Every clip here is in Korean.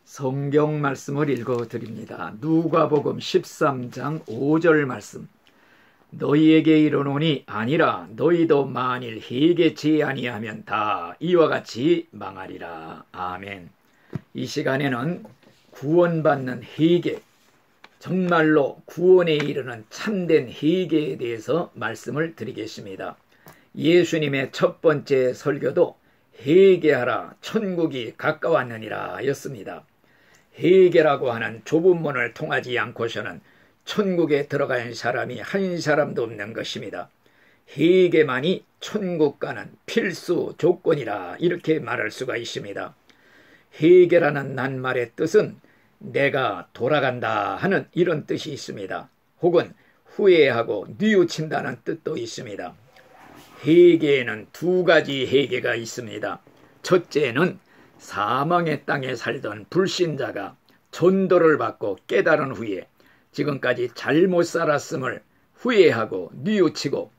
성경 말씀을 읽어드립니다. 누가복음 13장 5절 말씀. 너희에게 이르노니 아니라 너희도 만일 회개치 아니하면 다 이와 같이 망하리라. 아멘. 이 시간에는 구원받는 회개, 정말로 구원에 이르는 참된 회개에 대해서 말씀을 드리겠습니다. 예수님의 첫 번째 설교도 회개하라 천국이 가까웠느니라 였습니다. 회개라고 하는 좁은 문을 통하지 않고서는 천국에 들어간 사람이 한 사람도 없는 것입니다. 회개만이 천국 가는 필수 조건이라 이렇게 말할 수가 있습니다. 회개라는 낱말의 뜻은 내가 돌아간다 하는 이런 뜻이 있습니다. 혹은 후회하고 뉘우친다는 뜻도 있습니다. 회개에는 두 가지 회개가 있습니다. 첫째는 사망의 땅에 살던 불신자가 전도를 받고 깨달은 후에 지금까지 잘못 살았음을 후회하고 뉘우치고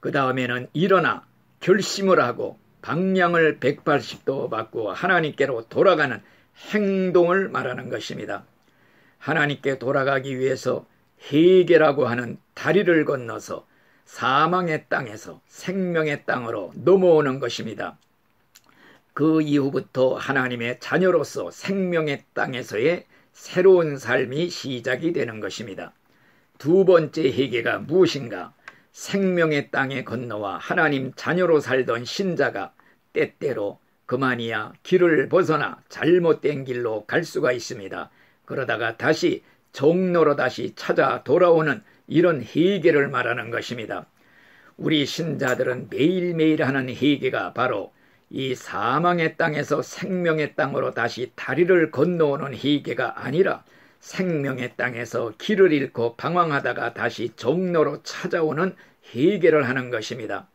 그 다음에는 일어나 결심을 하고 방향을 180도 바꾸어 하나님께로 돌아가는 행동을 말하는 것입니다. 하나님께 돌아가기 위해서 회개라고 하는 다리를 건너서 사망의 땅에서 생명의 땅으로 넘어오는 것입니다. 그 이후부터 하나님의 자녀로서 생명의 땅에서의 새로운 삶이 시작이 되는 것입니다. 두 번째 회개가 무엇인가? 생명의 땅에 건너와 하나님 자녀로 살던 신자가 때때로 그만이야 길을 벗어나 잘못된 길로 갈 수가 있습니다. 그러다가 다시 정로로 다시 찾아 돌아오는 이런 회개를 말하는 것입니다. 우리 신자들은 매일매일 하는 회개가 바로 이 사망의 땅에서 생명의 땅으로 다시 다리를 건너오는 회개가 아니라 생명의 땅에서 길을 잃고 방황하다가 다시 정로로 찾아오는 회개를 하는 것입니다.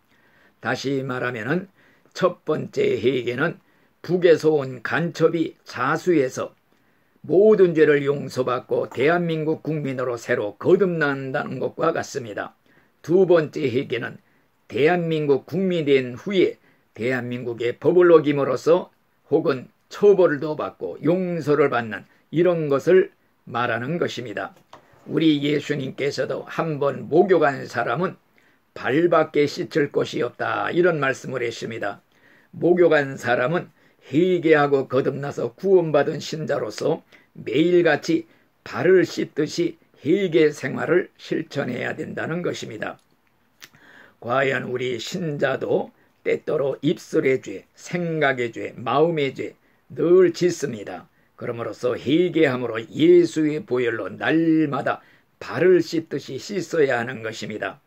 다시 말하면은 첫 번째 회개는 북에서 온 간첩이 자수해서 모든 죄를 용서받고 대한민국 국민으로 새로 거듭난다는 것과 같습니다. 두 번째 회개는 대한민국 국민이 된 후에 대한민국의 법을 어김으로써 혹은 처벌도 받고 용서를 받는 이런 것을 말하는 것입니다. 우리 예수님께서도 한번 목욕한 사람은 발밖에 씻을 곳이 없다 이런 말씀을 했습니다. 목욕한 사람은 회개하고 거듭나서 구원받은 신자로서 매일같이 발을 씻듯이 회개 생활을 실천해야 된다는 것입니다. 과연 우리 신자도 때때로 입술의 죄, 생각의 죄, 마음의 죄 늘 짓습니다. 그러므로서 회개함으로 예수의 보혈로 날마다 발을 씻듯이 씻어야 하는 것입니다.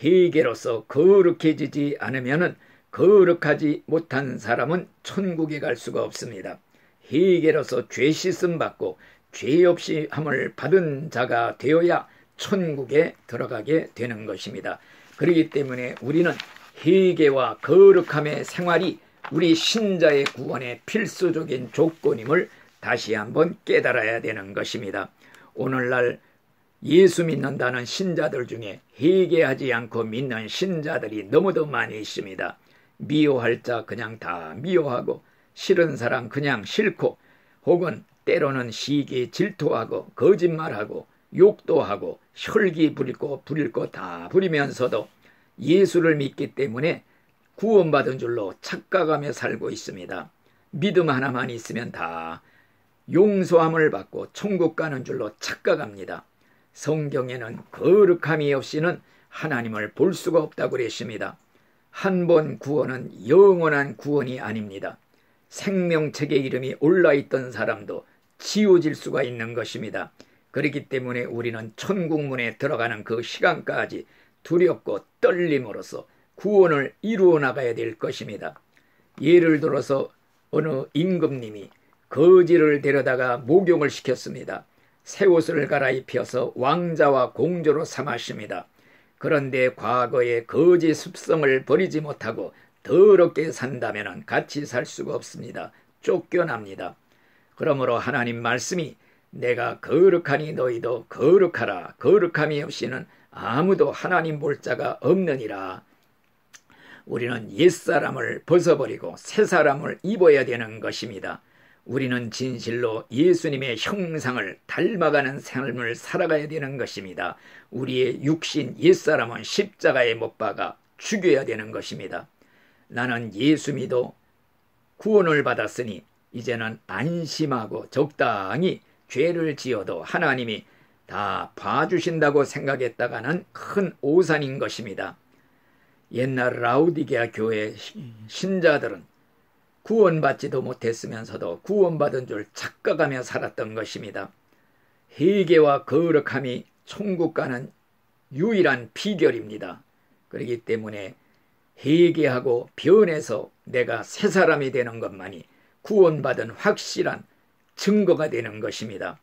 회개로서 거룩해지지 않으면 거룩하지 못한 사람은 천국에 갈 수가 없습니다. 회개로서 죄 씻음 받고 죄 없이 함을 받은 자가 되어야 천국에 들어가게 되는 것입니다. 그렇기 때문에 우리는 회개와 거룩함의 생활이 우리 신자의 구원의 필수적인 조건임을 다시 한번 깨달아야 되는 것입니다. 오늘날 예수 믿는다는 신자들 중에 회개하지 않고 믿는 신자들이 너무도 많이 있습니다. 미워할 자 그냥 다 미워하고 싫은 사람 그냥 싫고 혹은 때로는 시기 질투하고 거짓말하고 욕도 하고 혈기 부릴 거 다 부리면서도 예수를 믿기 때문에 구원받은 줄로 착각하며 살고 있습니다. 믿음 하나만 있으면 다 용서함을 받고 천국 가는 줄로 착각합니다. 성경에는 거룩함이 없이는 하나님을 볼 수가 없다고 그랬습니다. 한 번 구원은 영원한 구원이 아닙니다. 생명책에 이름이 올라있던 사람도 지워질 수가 있는 것입니다. 그렇기 때문에 우리는 천국문에 들어가는 그 시간까지 두렵고 떨림으로써 구원을 이루어 나가야 될 것입니다. 예를 들어서 어느 임금님이 거지를 데려다가 목욕을 시켰습니다. 새 옷을 갈아입혀서 왕자와 공주로 삼았습니다. 그런데 과거의 거지 습성을 버리지 못하고 더럽게 산다면 같이 살 수가 없습니다. 쫓겨납니다. 그러므로 하나님 말씀이 내가 거룩하니 너희도 거룩하라. 거룩함이 없이는 아무도 하나님 볼 자가 없느니라. 우리는 옛사람을 벗어버리고 새사람을 입어야 되는 것입니다. 우리는 진실로 예수님의 형상을 닮아가는 삶을 살아가야 되는 것입니다. 우리의 육신 옛사람은 십자가에 못 박아 죽여야 되는 것입니다. 나는 예수 믿어 구원을 받았으니 이제는 안심하고 적당히 죄를 지어도 하나님이 다 봐주신다고 생각했다가는 큰 오산인 것입니다. 옛날 라우디게아 교회 신자들은 구원받지도 못했으면서도 구원받은 줄 착각하며 살았던 것입니다. 회개와 거룩함이 천국 가는 유일한 비결입니다. 그렇기 때문에 회개하고 변해서 내가 새 사람이 되는 것만이 구원받은 확실한 증거가 되는 것입니다.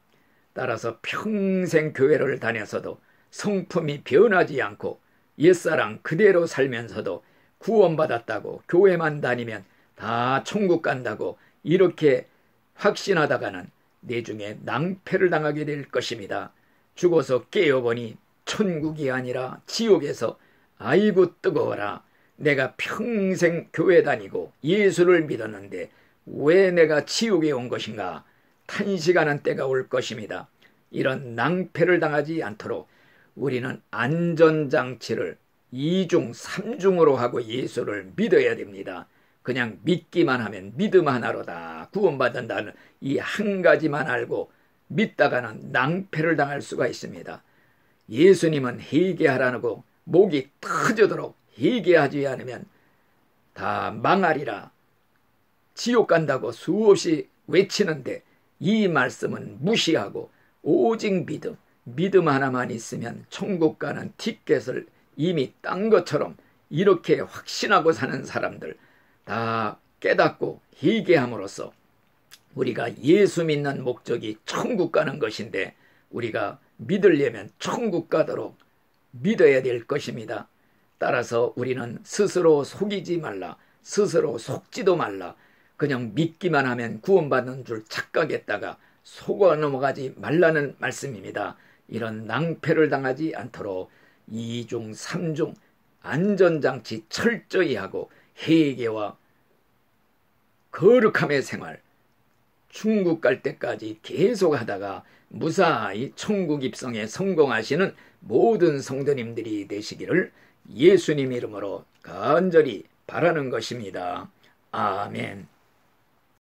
따라서 평생 교회를 다녀서도 성품이 변하지 않고 옛사람 그대로 살면서도 구원받았다고 교회만 다니면 다 천국 간다고 이렇게 확신하다가는 내중에 낭패를 당하게 될 것입니다. 죽어서 깨어보니 천국이 아니라 지옥에서 아이고 뜨거워라. 내가 평생 교회 다니고 예수를 믿었는데 왜 내가 지옥에 온 것인가 탄식하는 때가 올 것입니다. 이런 낭패를 당하지 않도록 우리는 안전장치를 2중 3중으로 하고 예수를 믿어야 됩니다. 그냥 믿기만 하면 믿음 하나로다 구원받는다는 이 한 가지만 알고 믿다가는 낭패를 당할 수가 있습니다. 예수님은 회개하라고 목이 터지도록 회개하지 않으면 다 망하리라 지옥 간다고 수없이 외치는데 이 말씀은 무시하고 오직 믿음 하나만 있으면 천국 가는 티켓을 이미 딴 것처럼 이렇게 확신하고 사는 사람들 다 깨닫고 회개함으로써 우리가 예수 믿는 목적이 천국 가는 것인데 우리가 믿으려면 천국 가도록 믿어야 될 것입니다. 따라서 우리는 스스로 속이지 말라, 스스로 속지도 말라. 그냥 믿기만 하면 구원받는 줄 착각했다가 속아 넘어가지 말라는 말씀입니다. 이런 낭패를 당하지 않도록 2중 3중 안전장치 철저히 하고 회개와 거룩함의 생활 천국 갈 때까지 계속하다가 무사히 천국 입성에 성공하시는 모든 성도님들이 되시기를 예수님 이름으로 간절히 바라는 것입니다. 아멘.